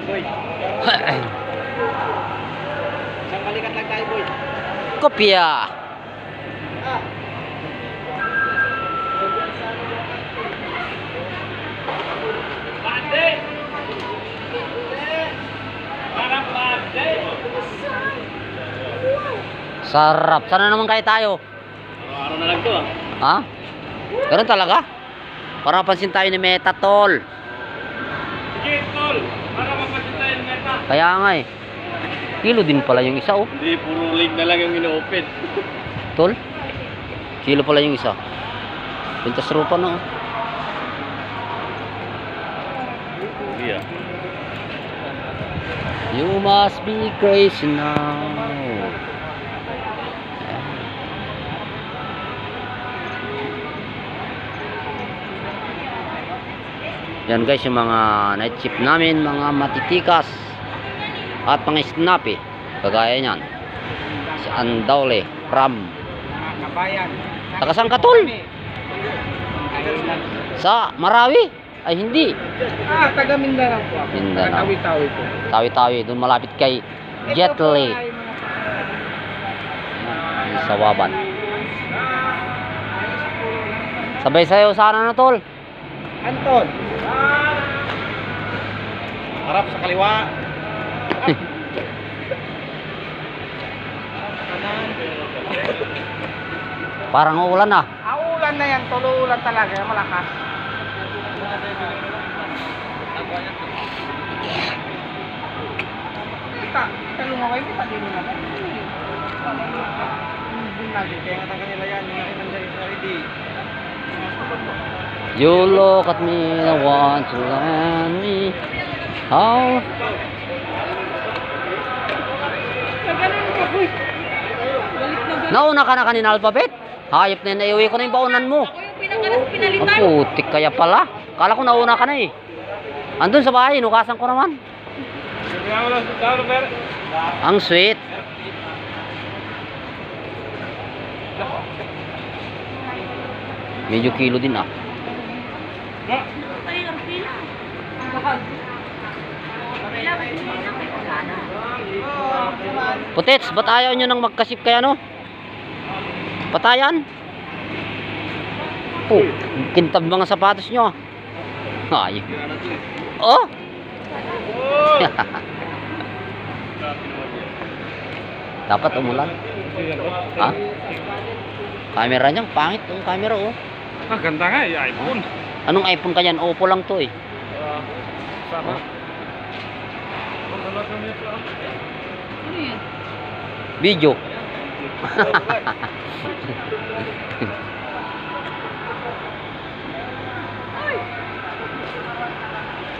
Boy. Isang balikat lang tayo, boy. Kopya. Ah. Pande. Parang pande. Sarap. Sana naman kayo tayo. Araw-araw na lang to, ah. Ha? Ganun talaga? Para mapansin tayo ni Meta, tol. Sige, tol. Para mapasin tayo ng meta. Kaya nga eh. Kilo din pala yung isa, oh. Hindi, puro leg na lang yung ino-open. Tol. Kilo pala yung isa. Pintas rupa na, oh. Iya. You must be crazy now. Yan guys, yung mga night shift namin, mga matitikas at mga snappy, kagaya nyan si Andaule Ram. Kabayan. Takasang katol sa Marawi ay hindi Taga Mindanao po ako. Mindanao. Tawi-tawi po. Tawi-tawi doon malapit kay Jet Li sa Waban. Sabay sayo sana na tol. Anton. Harap sa kaliwa. Kanan. Parang uulan ah. Ulan na yan, tululan talaga, malakas. Kita lumaway, kita din mo naman. Kaya nga kanila yan, yung nakinanda yung ready. You look at me, I want to land me. How? Nauna ka na kanina alphabet? Hayop na yun, naiuwi ko na yung baunan mo. Ang putik kaya pala. Kala ko nauna ka na eh. Andun sa bahay, inukasan ko naman. Ang sweet. Medyo kilo din ah. Putets, ba't ayaw nyo nang magkasip kaya no? Patayan? Oh, kintab mga sapatos nyo. Ay. Oh. Dapat umulan. Ha? Camera niya, pangit yung camera oh. Ganda nga, iPhone. Anong iPhone ka yan? Oppo lang to eh. Sama. Video.